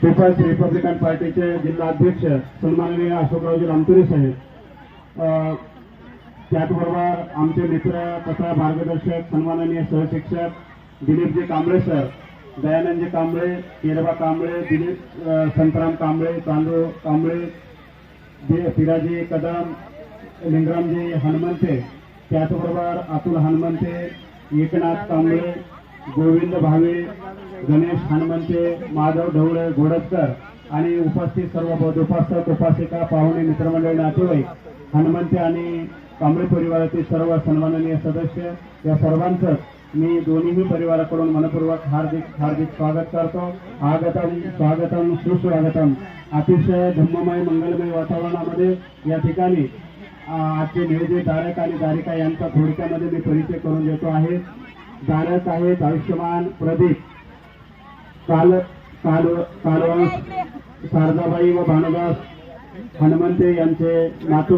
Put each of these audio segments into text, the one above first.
People's Republican पार्टीचे जिल्हा अध्यक्ष सन्माननीय अशोकरावजी रामतुरे साहेब, त्याचबरोबर आमचे मित्र तथा मार्गदर्शक सन्माननीय सहशिक्षक दिलीपजी कांबळे सर, दयानंदजी कांबळे, केरबा कांबळे, दिलीप संतराम कांबळे, चांदू कांबळे, पिराजी कदम, लिंगरामजी हनुमंते, त्याचबरोबर अतुल हनुमंते, एकनाथ कांबळे, गोविंद भावे, गणेश हनुमंते, माधव ढवळे घोडजकर आणि उपस्थित सर्व बौद्धोपासक उपासिका पाहुणे मित्रमंडळी नातेवाईक, हनुमंते आणि कांबळे परिवारातील सर्व सन्माननीय सदस्य, या सर्वांचं मी दोन्ही परिवाराकडून मनपूर्वक हार्दिक स्वागत करतो. आगतम स्वागतम सुस्वागतम. अतिशय धम्ममय मंगलमय वातावरणामध्ये या ठिकाणी आजचे नियोजित धारक आणि धारिका यांचा थोडक्यामध्ये मी परिचय करून देतो आहे. धारक आहेत आयुष्यमान प्रदीप कालवंश शारदाबाई व भानुदास हनुमंते यांचे नातू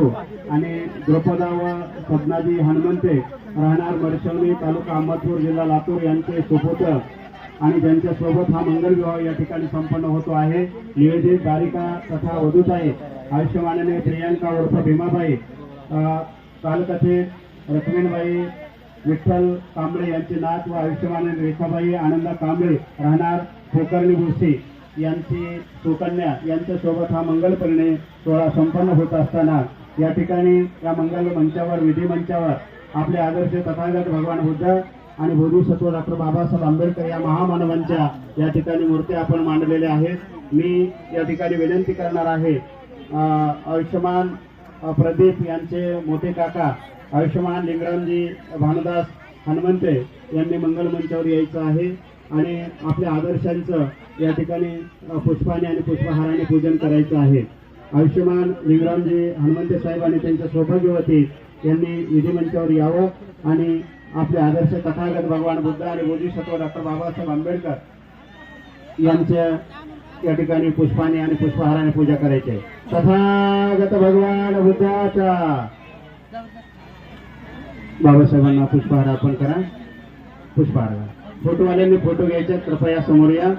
आणि द्रौपदा व सदनाजी हनुमंते, राहणार मरशवणी, तालुका अहमदपूर, जिल्हा लातूर यांचे सुपुत्र आणि ज्यांच्यासोबत हा मंगल विवाह या ठिकाणी संपन्न होतो आहे. नियोजित धारिका तथा वधूताई आयुष्यमानाने प्रियांका उर्फ भीमाबाई, कालकथित रश्मीनबाई विठ्ठल कांबळे यांचे नात व आयुष्यमानाने रेखाबाई आनंदा कांबळे, राहणार कोकर्णी बुर्शी यांची सुकन्या, यांच्यासोबत हा मंगल परिणय सोहळा संपन्न होत असताना या ठिकाणी या मंगल मंचावर, विधी मंचावर आपले आदर्श तथागत भगवान बुद्ध आणि बोधिसत्व डॉक्टर बाबासाहेब आंबेडकर या महामानवांच्या या ठिकाणी मूर्त्या आपण मांडलेल्या आहेत. मी या ठिकाणी विनंती करणार आहे, आयुष्यमान प्रदीप यांचे मोठे काका आयुष्यमान लिंगरामजी भानुदास हनुमंते यांनी मंगल मंचावर यायचं आहे आणि आपल्या आदर्शांचं या ठिकाणी पुष्पाने आणि पुष्पहाराने पूजन करायचं आहे. आयुष्यमान लिंगरामजी हनुमंते साहेब आणि त्यांच्या सौभाग्यवती यांनी विधी मंचावर यावं आणि आपले आदर्श तथागत भगवान बुद्ध आणि बोधिसत्व डॉक्टर बाबासाहेब आंबेडकर यांच्या या ठिकाणी पुष्पाने आणि पुष्पहाराने पूजा करायची आहे. तथागत भगवान बुद्धाचा बाबासाहेबांना पुष्पहार अर्पण करा. पुष्पहार फोटोवाल्यांनी फोटो घ्यायचे, कृपया समोर या,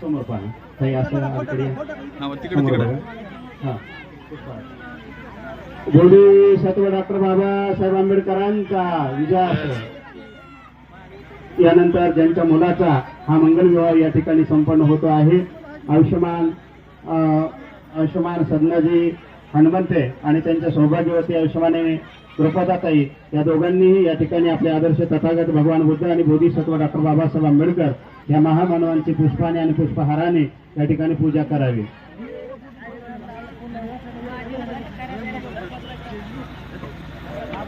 समोर पाहा काही असं बोधिसत्व डॉक्टर बाबासाहेब आंबेडकरांचा विजय असो. यानंतर ज्यांच्या मुलाचा हा मंगल विवाह या ठिकाणी संपन्न होतो आहे, आयुष्यमान सदनाजी हनुमंते आणि त्यांच्या सौभाग्यवती आयुष्यमाने द्रौपदाताई या दोघांनीही या ठिकाणी आपले आदर्श तथागत भगवान बुद्ध आणि बोधिसत्व डॉक्टर बाबासाहेब आंबेडकर या महामानवांची पुष्पाने आणि पुष्पहाराने या ठिकाणी पूजा करावी.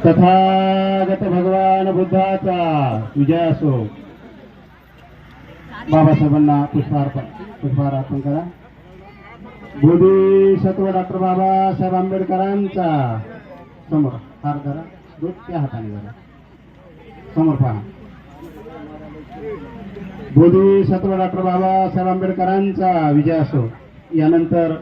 तथागत भगवान बुद्धाचा विजय असो. बाबासाहेबांना पुष्पहार अर्पण करा. बोधिसत्व डॉक्टर बाबासाहेब आंबेडकरांचा समोर हार धरा, दूध त्या हाताने धरा, समोर पहा. बोधिसत्व डॉक्टर बाबासाहेब आंबेडकरांचा विजय असो. यानंतर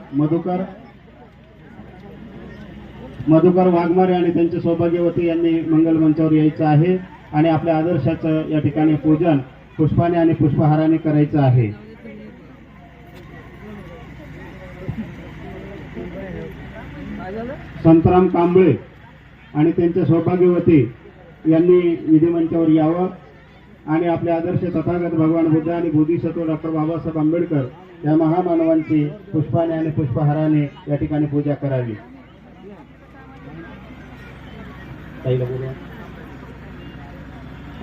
मधुकर वाघमारे आणि त्यांचे सौभाग्यवती यांनी मंगल मंचावर यायचं आहे आणि आपल्या आदर्शाचं या ठिकाणी पूजन पुष्पाने आणि पुष्पहाराने करायचं आहे. संतराम कांबळे आणि त्यांच्या सौभाग्यवती यांनी विधी मंचावर यावं आणि आपले आदर्श तथागत भगवान बुद्ध आणि बोधिसत्व डॉक्टर बाबासाहेब आंबेडकर या महामानवांची पुष्पाने आणि पुष्पहाराने या ठिकाणी पूजा करावी.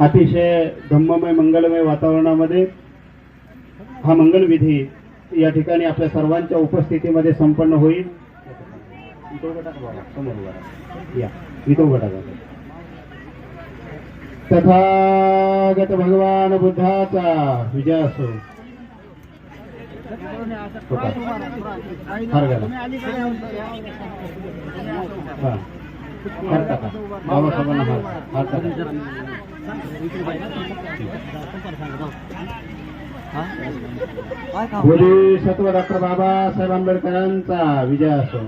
अतिशय धम्ममय मंगलमय वातावरणामध्ये हा मंगलविधी या ठिकाणी आपल्या सर्वांच्या उपस्थितीमध्ये संपन्न होईल. या इथं उभा टाका. तथागत भगवान बुद्धाचा विजय असो. हार घाला. हा हार टाका. बाबासाहेबांना हार टाका. बोधिसत्व डॉक्टर बाबासाहेब आंबेडकरांचा विजय असो.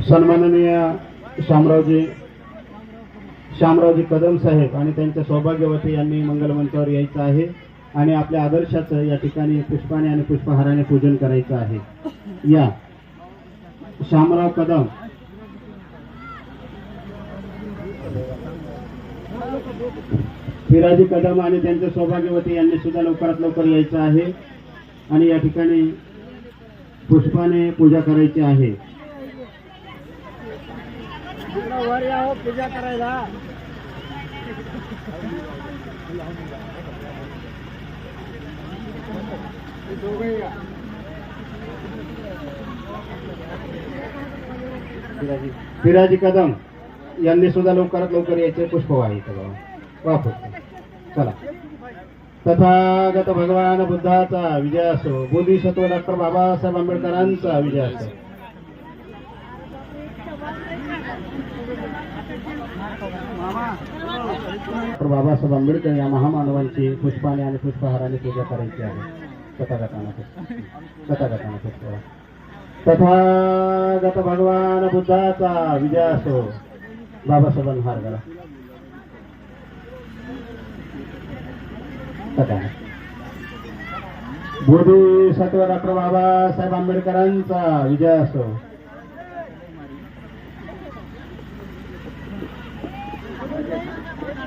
सन्माननीय श्यामरावजी कदम साहेब आणि त्यांच्या सौभाग्यवती यांनी मंगलमंचावर यायचं आहे आणि आपल्या आदर्शाचं या ठिकाणी पुष्पाने आणि पुष्पहाराने पूजन करायचं आहे. या श्यामराव कदम फिराजी कदम आणि त्यांच्या सौभाग्यवती यांनी सुद्धा लवकरात लवकर यायचं आहे आणि या ठिकाणी पुष्पाने पूजा करायची आहे. पूजा करायला फिराजी कदम यांनी सुद्धा लवकरात लवकर यायचे. पुष्पवाही वापर. चला. तथागत भगवान बुद्धाचा विजय असो. बोधिसत्व डॉक्टर बाबासाहेब आंबेडकरांचा विजय असो. डॉक्टर बाबासाहेब आंबेडकर या महामानवांची पुष्पाने आणि पुष्पहाराने पूजा करायची आहे. तथागताना पुष्प. तथागत भगवान बुद्धाचा विजय असो. बाबासाहेबांना हार घाला. बोधिसत्व डॉक्टर बाबासाहेब आंबेडकरांचा विजय असो.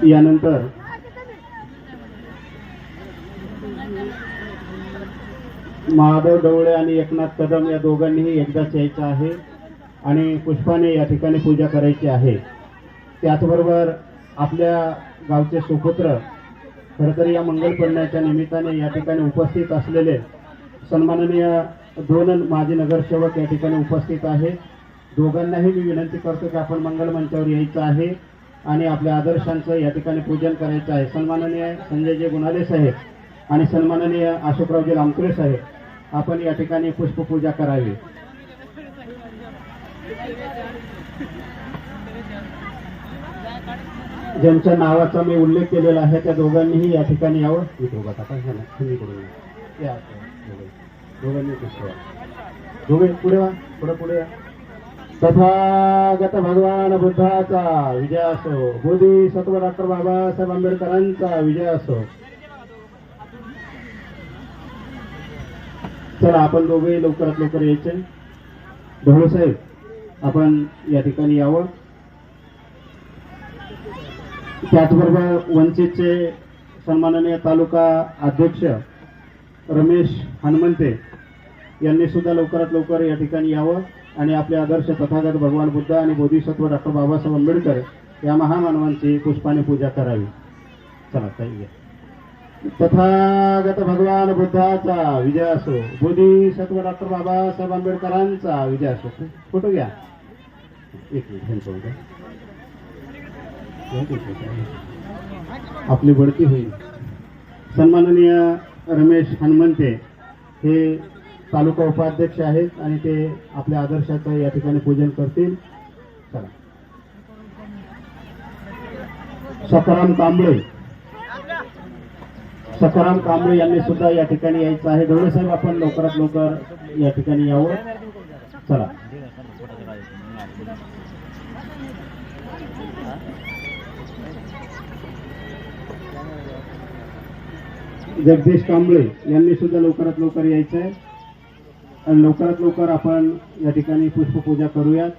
यानंतर महादेव डवळे आणि एकनाथ कदम या दोघांनीही एकदाच यायचं आहे आणि पुष्पाने या ठिकाणी पूजा करायची आहे. त्याचबरोबर आपल्या गावचे सुपुत्र खरं तर या मंगलपर्णाच्या निमित्ताने या ठिकाणी उपस्थित असलेले सन्माननीय 2 माजी नगरसेवक या ठिकाणी उपस्थित आहेत. दोघांनाही मी विनंती करतो की आपण मंगल मंचावर यायचं आहे आणि आपल्या आदर्शांचं या ठिकाणी पूजन करायचं आहे. सन्माननीय संजयजी गुणाले साहेब आणि सन्माननीय अशोकरावजी लामकुरे साहेब आपण या ठिकाणी पुष्पपूजा करावी. ज्यांच्या नावाचा मी उल्लेख केलेला आहे त्या दोघांनीही या ठिकाणी यावं. दोघे पुढे वा. पुढे या. तथागत भगवान बुद्धाचा विजय असो. बोधिसत्व डॉक्टर बाबासाहेब आंबेडकरांचा विजय असो. चला आपण दोघे लवकरात लवकर यायचे. ढोळे साहेब आपण या ठिकाणी यावं. त्याचबरोबर वंचितचे सन्माननीय तालुका अध्यक्ष रमेश हनुमंते यांनी सुद्धा लवकरात लवकर या ठिकाणी यावं आणि आपले आदर्श तथागत भगवान बुद्ध आणि बोधिसत्व डॉक्टर बाबासाहेब आंबेडकर या महामानवांची पुष्पाने पूजा करावी. चला ताई. तथागत भगवान बुद्धाचा विजय असो. बोधिसत्व डॉक्टर बाबासाहेब आंबेडकरांचा विजय असो. फोटो घ्या. एक मिनिट. आपली बढती होईल. सन्माननीय रमेश हनुमंते हे तालुका उपाध्यक्ष आहेत आणि ते आपल्या आदर्शाचं या ठिकाणी पूजन करतील. चला. सखाराम कांबळे यांनी सुद्धा या ठिकाणी यायचं आहे. ढवळे साहेब आपण लवकरात लवकर या ठिकाणी यावं. चला. जगदीश कांबळे यांनी सुद्धा लवकरात लवकर यायचं आहे. आणि लवकरात लवकर आपण या ठिकाणी पुष्पपूजा करूयात.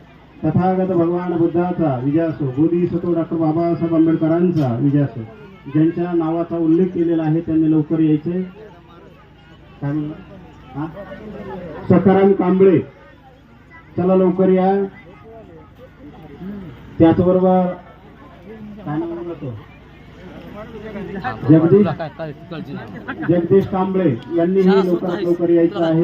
तथागत भगवान बुद्धाचा विजय असो, बोधिसत्व डॉक्टर बाबासाहेब आंबेडकरांचा विजय असो. ज्यांच्या नावाचा उल्लेख केलेला आहे त्यांनी लवकर यायचे. काय म्हणलं? हा? सखाराम कांबळे, चला लवकर या. त्याचबरोबर काय नाव म्हणलं तो? जगदीश कांबळे यांनीही लवकरात लवकर यायचं आहे.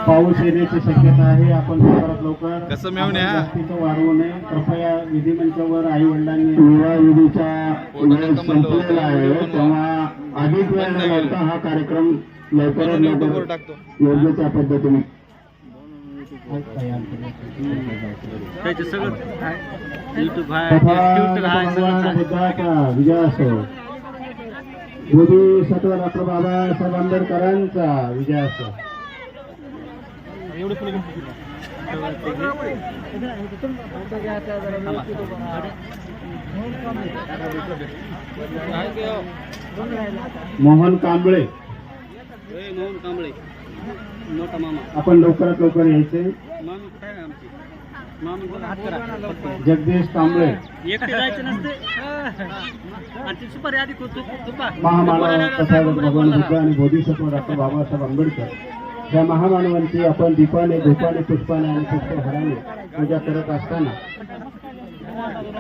पाऊस येण्याची शक्यता आहे. आपण लवकरात लवकर जास्तीचं वाढवू नये. कृपया विधिमंचावर आई वडिलांनी विवाह विधीचा वेळ संपलेला आहे तेव्हा अधिक वेळ न लावता हा कार्यक्रम लवकरात लवकर योग्य त्या पद्धतीने बुद्धाचा विजय असो, बोधिसत्व डॉक्टर बाबासाहेब आंबेडकरांचा विजय असो. मोहन कांबळे, आपण लवकरात लवकर यायचे. जगदीश कांबळे, महामानव तथागत भगवान बुद्ध आणि बोधिसत्व डॉक्टर बाबासाहेब आंबेडकर या महामानवांची आपण दीपाने, धूपाने, पुष्पाने आणि पुष्पहाराने पूजा करत असताना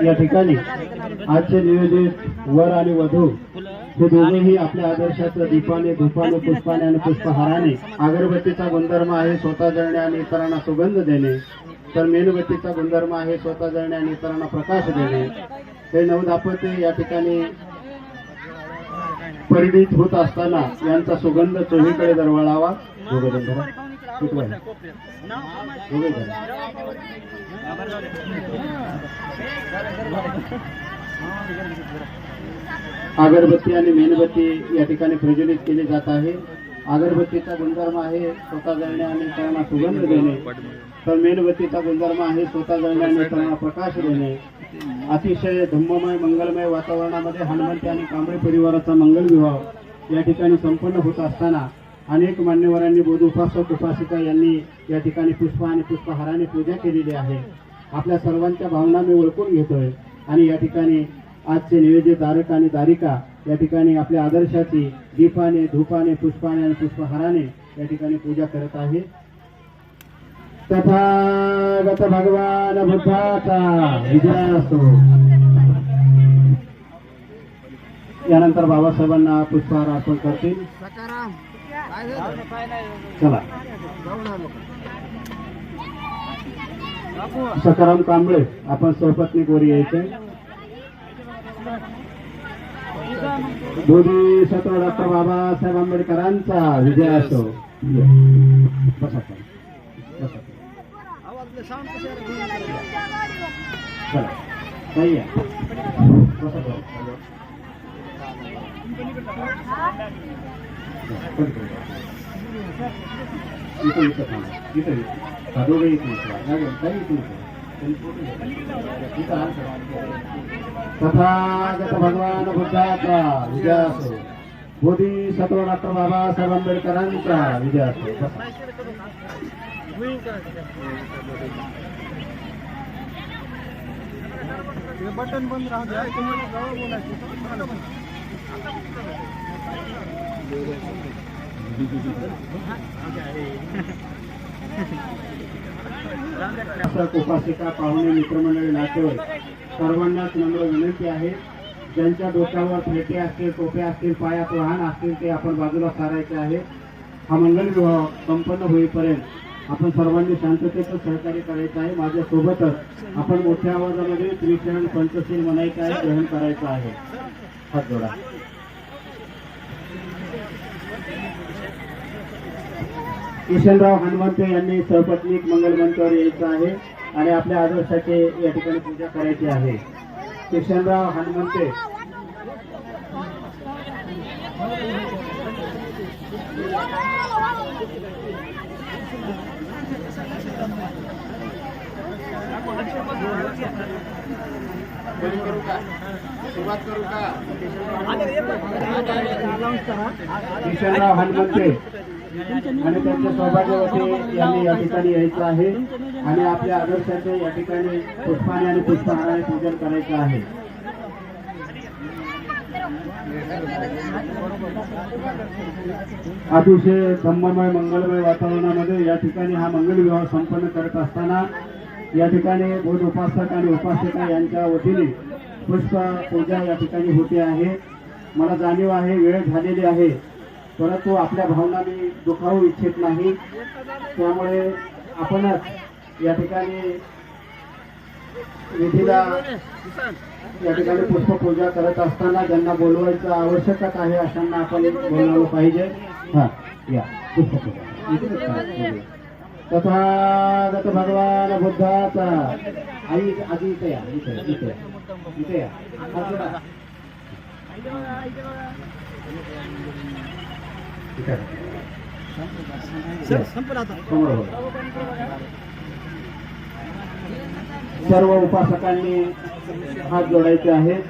या ठिकाणी आजचे नियोजित वर आणि वधू हे दोघेही आपल्या आदर्शाचं दीपाने, धूपाने, पुष्पाने आणि पुष्पहाराने, अगरबत्तीचा गुणधर्म आहे स्वतः जळणे आणि इतरांना सुगंध देणे, तर मेणबत्तीचा गुणधर्म आहे स्वतः जळणे आणि इतरांना प्रकाश देणे. हे नवदाम्पत्य या ठिकाणी परिणित होत असताना यांचा सुगंध चोहीकडे दरवळावा. अगरबत्ती आणि मेणबत्ती या ठिकाणी प्रज्वलित केली जात आहे. अगरबत्तीचा गुणधर्म आहे स्वतः जळणे आणि इतरांना सुगंध देणे, तर मेणबत्तीचा गुणधर्म आहे स्वतः जळणे आणि इतरांना प्रकाश देणे. अतिशय धम्ममय मंगलमय वातावरणामध्ये हनुमंती आणि कांबळे परिवाराचा मंगल विवाह या ठिकाणी संपन्न होत असताना अनेक मान्यवरांनी, बोध उपासक उपासिका यांनी या ठिकाणी पुष्प आणि पुष्पहाराने पूजा केलेली आहे. आपल्या सर्वांच्या भावना मी ओळखून घेतोय आणि या ठिकाणी आजचे नियोजित दारक आणि दारिका या ठिकाणी आपल्या आदर्शाची दीपाने, धूपाने, पुष्पाने आणि पुष्पहाराने या ठिकाणी पूजा करत आहे. तथागत भगवान बुद्धाचा विजय असो. यानंतर बाबासाहेबांना पुष्पहार अर्पण करतील. चला. सखाराम कांबळे, आपण सहपत्नी गोरी यायचे. बोधिसत्व डॉक्टर बाबासाहेब आंबेडकरांचा विजय असो. बसा बसा. चला काही आहे. बसा तथागत भगवान बुद्धाचा विजय असो. बोधिसत्व डॉक्टर बाबासाहेब आंबेडकरांचा विजय असो. बटन बंद राहू द्या. तुम्हाला जवळ बोलायचं. उपासिका, पाहुणे, मित्रमंडळी, नातेवाईक सर्वांनाच नम्र विनंती आहे. ज्यांच्या डोक्यावर फेटे असतील, टोप्या असतील, पायात वाहन असतील ते आपण बाजूला सारायचे आहे. हा मंगल विवाह संपन्न होईपर्यंत आपण सर्वांनी शांततेचं सहकार्य करायचं आहे. माझ्या सोबतच आपण मोठ्या आवाजामध्ये त्रिशरण पंचशील म्हणायचं आहे, ग्रहण करायचं आहे. हात जोडा. किशनराव हनुमंते यांनी सहपत्नीक मंगल मंचावर यायचं आहे आणि आपल्या आदर्शाचे या ठिकाणी पूजा करायची आहे. किशनराव हनुमंते. सुरुवात करू का? किशनराव हनुमंते. आणि त्यांच्या सौभाग्यवती यांनी या ठिकाणी यायचं आहे आणि आपल्या आदर्शाचे या ठिकाणी पुष्पाने आणि पुष्पहाराने पूजन करायचं आहे. अतिशय धम्ममय मंगलमय वातावरणामध्ये या ठिकाणी हा मंगल विवाह संपन्न करत असताना या ठिकाणी बुध उपासक आणि उपासिका यांच्या वतीने पुष्प पूजा या ठिकाणी होते आहे. मला जाणीव आहे वेळ झालेली आहे, परंतु आपल्या भावना मी दुखावू इच्छित नाही. त्यामुळे आपणच या ठिकाणी विधीला या ठिकाणी पुष्पपूजा करत असताना ज्यांना बोलवायचं आवश्यकता आहे अशांना आपण बोलावलं पाहिजे. हा या पुष्पपूजा. तथागत भगवान बुद्धाचा आई आधी इथे या, इथे इथे इथे या. सर्व उपासकांनी हात जोडायचे आहेत.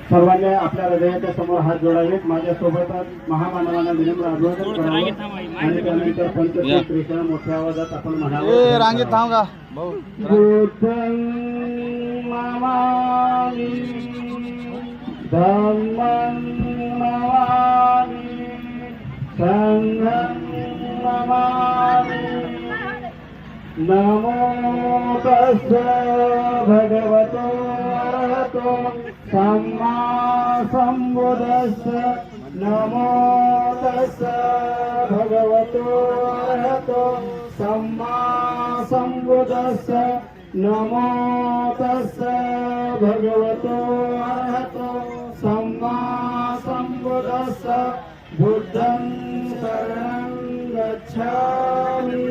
सर्वांनी आपल्या हृदयाच्या समोर हात जोडावेत. माझ्यासोबतच महामानवांना विनम्र अभिवादन करावं आणि त्यानंतर पंचशील कृष्ण मोठ्या आवाजात आपण म्हणावं. रांगेत थांब का बुद्धं नमामि धम्मं नमामि संघं नमामि. नमो तस्स भगवतो अरहतो सम्मा सम्बुद्धस्स. नमो तस्स भगवतो अरहतो सम्मा सम्बुद्धस्स. नमो तस्स भगवतो अरहतो सम्मा सम्बुद्धस्स. बुद्धं शरणं गच्छामि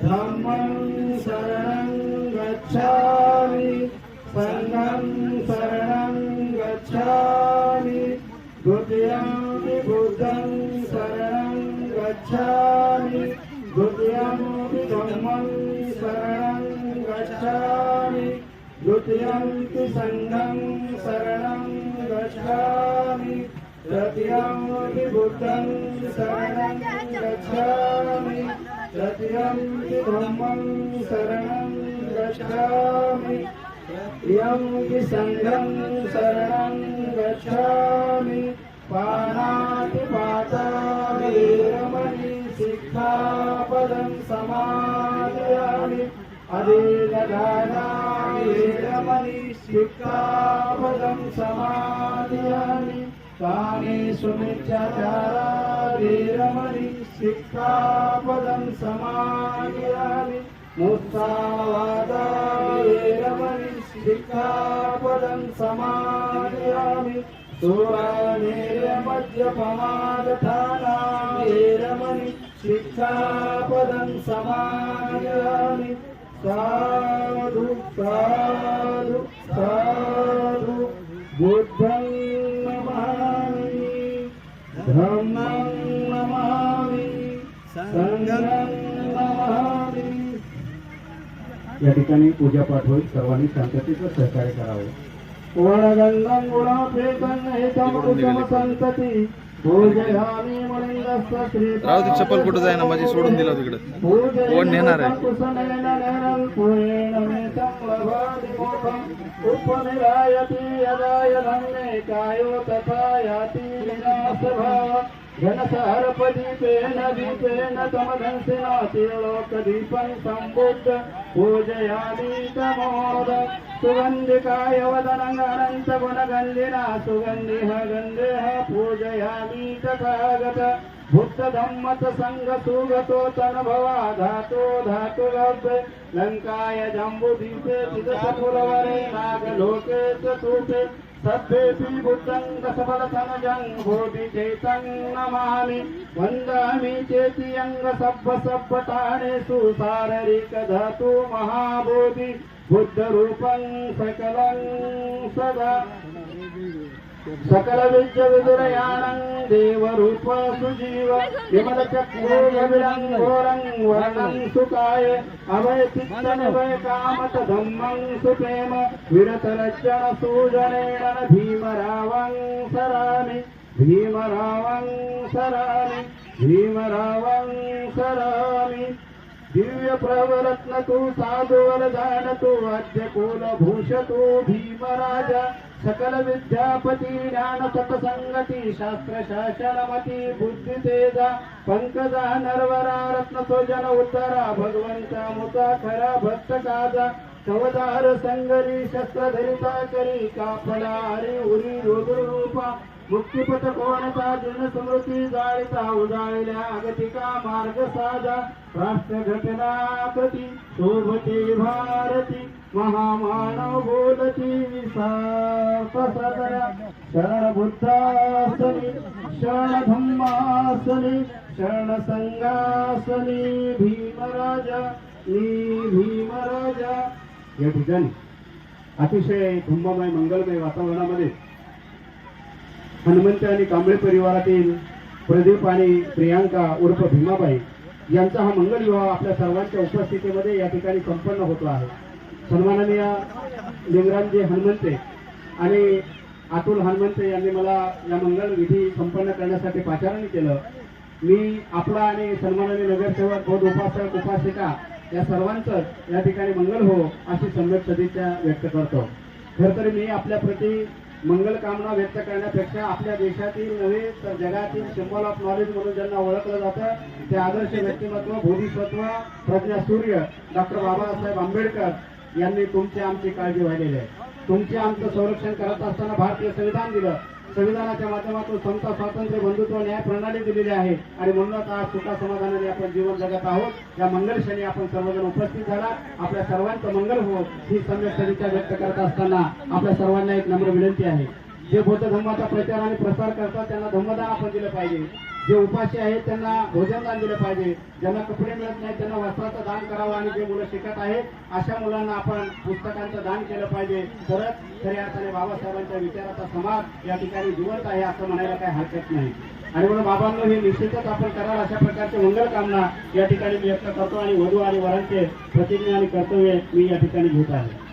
धम्मं शरणं गच्छामि संघं शरणं गच्छामि. द्वितीयं बुद्धं शरणं गच्छामि. द्वितीयं धम्मं शरणं गच्छामि. द्वितीयं संघं शरणं गच्छामि. तृतीयं बुद्धं शरणं गच्छामि. तृतीयं धम्मं शरणं गच्छामि. तृतीयं संघं शरणं गच्छामि. पाणातिपाता वेरमणि सिक्खापदं समादयामि. अदीनदाना वेरमणि सिक्खापदं समादयामि. कामेषु मिथ्याचारा वेरमणि सिक्खापदं समादयामि. मुक्तावादा वेरमणि सिक्खापदं समादयामि. सुरामेरमद्यपमादठाना वेरमणि सिक्खापदं समादयामि. साधु साधु साधु. बुद्धं नमामि धम्मं नमामि संघं नमामि. या ठिकाणी पूजापाठ होईल. सर्वांनी शांततेचं सहकार्य करावं. वरगंधं गुणापेतं हितमृतम संतती पूजयामि मुनिंदस्य श्री. राव ती चप्पल कुठं जाय ना माझी सोडून दिला तिकडे कोण नेणार आहे. उपनिरायति यदाय धन्ये कायो तथा याति विनाशभाव. घनसहरपदीपेन दीपेन तमधंसिना त्रिलोकदीपं सम्बुद्ध पूजयामि तमोद. सुगन्धिकाय वदनं अनन्तगुणगन्धिना सुगन्धिः गन्धेः पूजयामि तथागत. बुद्धधम्मत संघसुगतो तनुभवा धातो धातुगर्भे. लङ्काय जम्बुदीपे चिदसपुरवरे नागलोके चतुर्थे. सभ्येऽपि बुद्धं दशफलतनजं बोधिचेतं नमामि. वन्दामि चेति अङ्गसब्बसब्बटानेषु शारीरिकधातु महाबोधि. बुद्धरूपं सकलं सदा सकल विद्य विदुरयाणं देवरूप सुजीव. विमलचक्रोरविरं घोरं वर्णं सुकाय. अभय चित्तनिभय कामत धम्मं सुप्रेम. विरतरज्जन सूजनेन भीमरावं सरामि. भीमरावं सरामि. भीमरावं करामि दिव्य प्रवरत्न तू साधुवर जाण तू अद्य कुलभूष तू भीमराजा सकल विद्यापती ज्ञान सतसंगती शास्त्र शासनमती बुद्धी तेजा पंकजा नरवरा रत्न सोजन उत्तरा भगवंता मुता खरा भक्त काजा कवदार संगरी शस्त्र धरिता करी कापडा हरी उरी रुद्ररूपा मुक्तिपथ कोणता जन समृद्धी जाळीता उजाळल्या अगतिका मार्ग साजा राष्ट्र घटना कृती शोभते भारती महामानव बोलती विसाया शरण बुद्धासनी शरण धम्मासनी शरण संघासनी भीमराजा भीमराजा. या ठिकाणी अतिशय धुम्ममय मंगलमय वातावरणामध्ये हनुमंत आणि कांबळे परिवारातील प्रदीप आणि प्रियांका उर्फ भीमाबाई यांचा हा मंगल विवाह आपल्या सर्वांच्या उपस्थितीमध्ये या ठिकाणी संपन्न होतो आहे. सन्माननीय लिंगरामजी हनुमंते आणि अतुल हनुमंते यांनी मला या मंगल विधी संपन्न करण्यासाठी पाचारण केलं. मी आपला आणि सन्माननीय नगरसेवक बौद्ध उपासक उपासिका या सर्वांचं या ठिकाणी मंगल हो अशी सम्यक सदिच्छा व्यक्त करतो. खरं तर मी आपल्या प्रति मंगल कामना व्यक्त करण्यापेक्षा आपल्या देशातील नव्हे तर जगातील सिम्बॉल ऑफ नॉलेज म्हणून ज्यांना ओळखलं जातं ते आदर्श व्यक्तिमत्व बोधिसत्व प्रज्ञा सूर्य डॉक्टर बाबासाहेब आंबेडकर यांनी तुमची आमची काळजी वाहिलेली आहे. तुमचे आमचं संरक्षण करत असताना भारतीय संविधान दिलं. संविधानाच्या माध्यमातून समता स्वातंत्र्य बंधुत्व न्याय प्रणाली दिलेली आहे आणि म्हणूनच आज सुखा समाधानाने आपण जीवन जगत आहोत. या मंगल क्षणी आपण सर्वजण उपस्थित झाला. आपल्या सर्वांचं मंगल हो ही सम्यक सदिच्छा व्यक्त करत असताना आपल्या सर्वांना एक नम्र विनंती आहे. जे बौद्ध धर्माचा प्रचार आणि प्रसार करतात त्यांना धम्मदान आपण दिलं पाहिजे. जे उपाशी आहेत त्यांना भोजनदान दिलं पाहिजे. ज्यांना कपडे मिळत नाही त्यांना वस्त्राचं दान करावं आणि जे मुलं शिकत आहेत अशा मुलांना आपण पुस्तकांचं दान केलं पाहिजे. तरच खऱ्या अर्थाने बाबासाहेबांच्या विचाराचा समाज या ठिकाणी जिवंत आहे असं म्हणायला काही हरकत नाही. आणि म्हणून बाबांनो हे निश्चितच आपण कराल अशा प्रकारचे मंगल कामना या ठिकाणी मी व्यक्त करतो आणि वधू आणि वरांचे प्रतिज्ञा आणि कर्तव्य मी या ठिकाणी घेत आहे.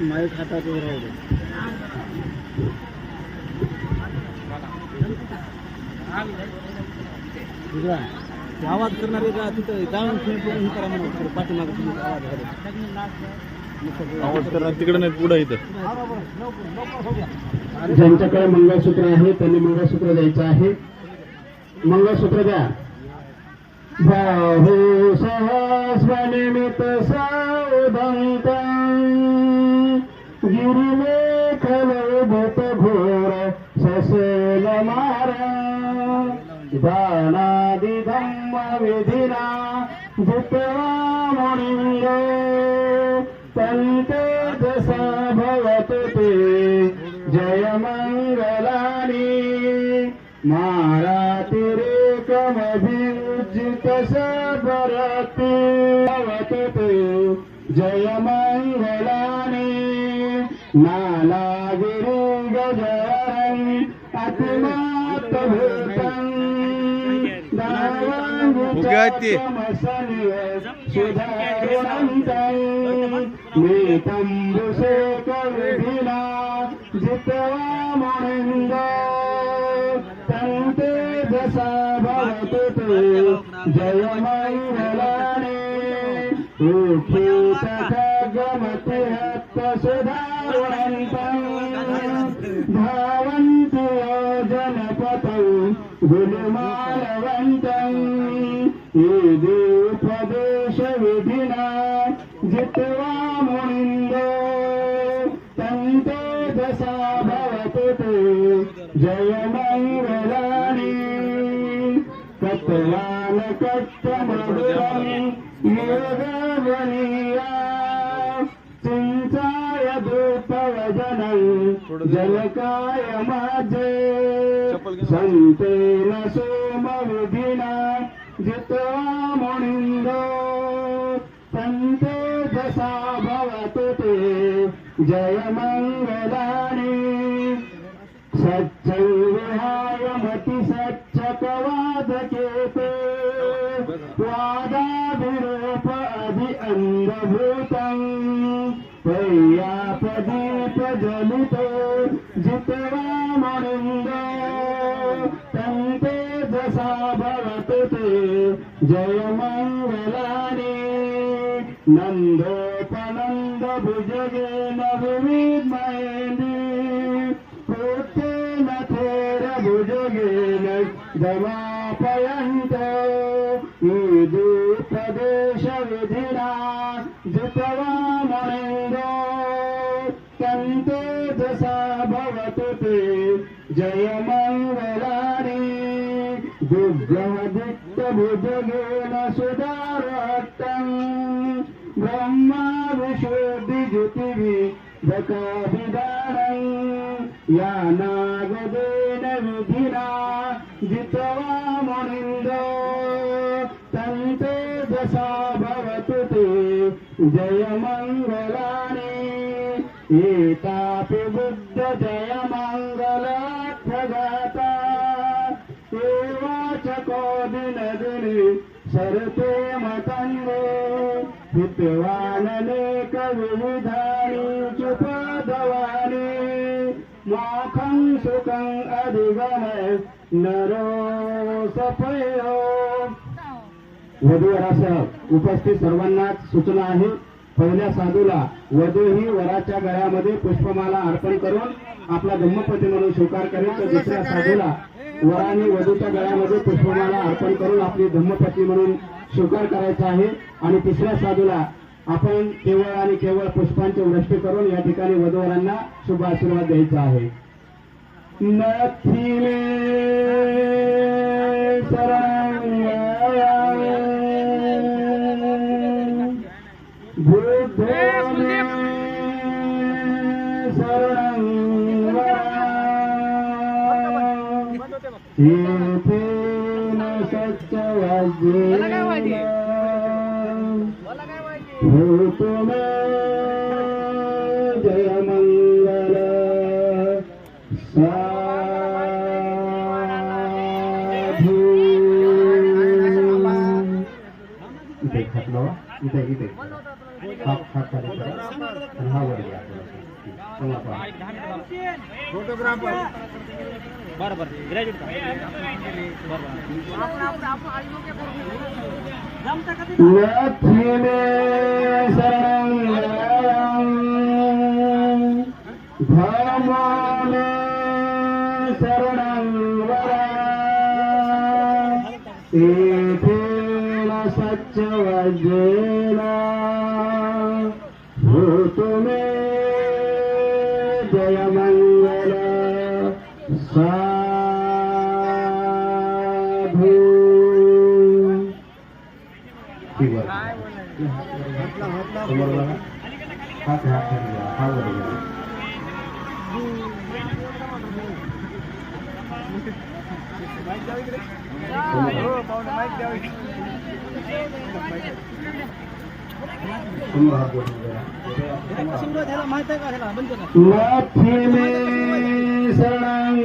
माईक हातात राहू आवाज करणारे का तिथं जाऊन करा म्हणून पाठीमागे आवाज आवाज करा तिकडे नाही पुढे इथं. ज्यांच्याकडे मंगळसूत्र आहे त्यांनी मंगळसूत्र द्यायचं आहे. मंगळसूत्र द्या. बाहू सहस्रनिमित सावधंत गिरिमेखलोभूत घोर ससेल मारा दानादिधम्म विधिना जित्वा मुनिंदो तन्ते जसा भवतु ते जय मंगलानि मारातिरेकमभिजित सबरति भवतु ते जय मंगलानि नालागिरि गजहं अतिमात्भूतं उगाती. सुधारुणन्तं नीतम्बुशेखरविधिना जित्वा मुनिन्दो तन्ते जसा भवतु ते जय मंगलानि उखितखगमति हस्तसुधारुणन्तं धावन्ति योजनपथं गुलिमालवन्तं ईदुपदेशविधिना जित्वा मुनिन्दो तन्ते दशा भवतु ते जय मंगलानि कट्टमधुरं योगवनीया चिंचाय धूपवजनं जलकाय माझे संतेन सोमविधिना जित्वा मुनिन्दो तन्ते दशा भवतु ते जय मंगलानि सच्चं विहाय मति सच्चकवादकेते वादाभिरूप अधि अंधभूतं पय्यापदीप जलितो जित्वा मुनिन्दो तन्ते जसा भवतु ते जय मंगलानि नन्दोपनन्द भुजगेन विविधमयेन कृतेन थेर भुजगेन गमापयन्तो ईदुपदेशविधिना जित्वा मुनिन्दो तन्ते दशा भवतु ते जय मंगलानि दुर्गमदिक्तभुजगेन सुधारहट्टं ब्रह्मा विशुद्धिज्योतिर्विदकाभिधानं यानागदेन विधिना जित्वा मुनिन्दो तन्ते दशा भवतु ते जय मंगलानि एतापि बुद्ध जय मंगलार्थगाता एवाच को दिन दिनि सरते मतन्वे हितवाननेक विविधानि चुपदवानि मोखं सुखं अधिगमय नरो सफयो. वधूवरासह उपस्थित सर्वांनाच सूचना आहे. पहिल्या साधूला वधू ही वराच्या गळ्यामध्ये पुष्पमाला अर्पण करून आपला धम्मपती म्हणून स्वीकार करेल, तर दुसऱ्या साधूला वराने वधूच्या गळ्यामध्ये पुष्पमाला अर्पण करून आपली धम्मपती म्हणून स्वीकार करायचा आहे. आणि तिसऱ्या साधूला आपण केवळ आणि केवळ पुष्पांची वृष्टी करून या ठिकाणी वधूवरांना शुभ आशीर्वाद द्यायचा आहे. नथिले सरंगया बुद्धोने शरणं येथेन सच्चवाद्येन भूतु मे जय मंगल साधु. इथे खात लावा, इथे हात खाली करा आणि हा वर घ्या. फोटोग्राफर बरोबर ग्रॅज्युएट लक्ष्मी शरणं धर्माने शरणं वरा एतेन सत्यवज्रेण भूतु मे जयमङ्गल साधु ठीक है हाथ लक्ष्मी शरणं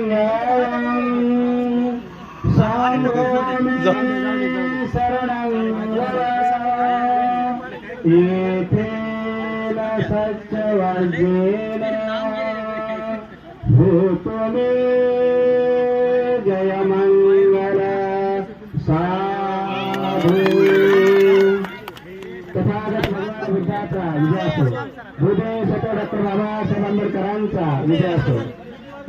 शरणं एतेन सत्यवज्रेण भूतु मे जयमङ्गल साधु तथागत भगवान बुद्धाचा विजय असो हृदय सतो डॉक्टर बाबासाहेब आंबेडकरांचा विजय असो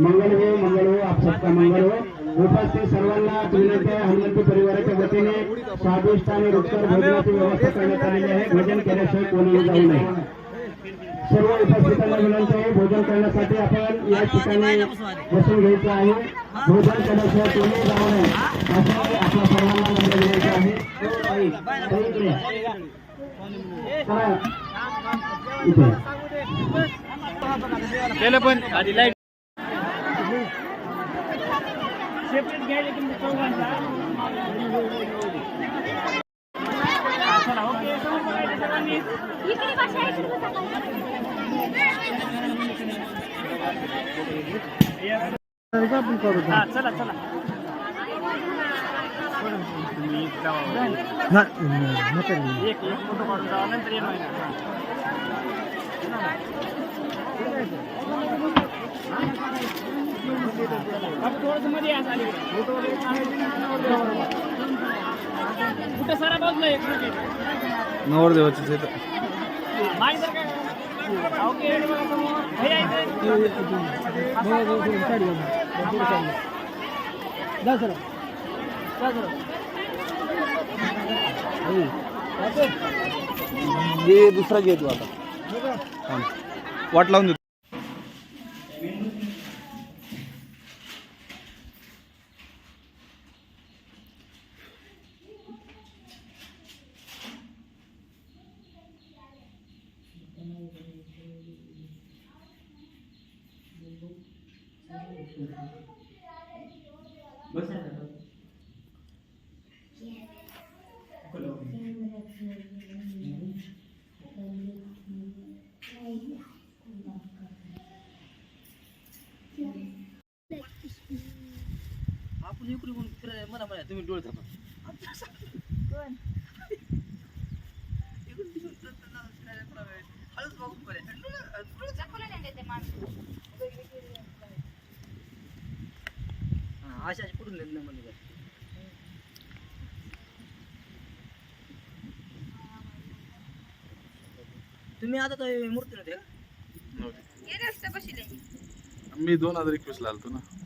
मंगल हो आप सबका मंगल हो उपस्थित सर्वांना विनंती आहे हनुमंती परिवाराच्या वतीने स्वादिष्ट आणि रुचकर भोजनाची व्यवस्था करण्यात आलेली आहे भोजन केल्याशिवाय कोणीही जाऊ नये सर्व उपस्थितांना विनंती आहे भोजन करण्यासाठी आपण या ठिकाणी बसून घ्यायचं आहे भोजन केल्याशिवाय कोणीही जाऊ नये असं आपल्या सर्वांना विनंती आहे केलं पण आधी लाईट सेपरेट घ्यायला तुम्ही चौघांचा चला ओके सर्वांनी इकडे बसायचं हा चला चला एक फोटो काढून जावा नंतर येणार थोडस मध्ये कुठे सारा बाजूला एक नवरदेवाची माहिती तर काय ओके हे दुसरा घेतो आता वाट लावून देतो आपण इकडे कोण फिरायला मला म्हणा तुम्ही डोळे थांबा आशाची कुठून येत नाही म्हणजे तुम्ही आता तर मूर्ती नव्हते मी 2021 ला आलतो ना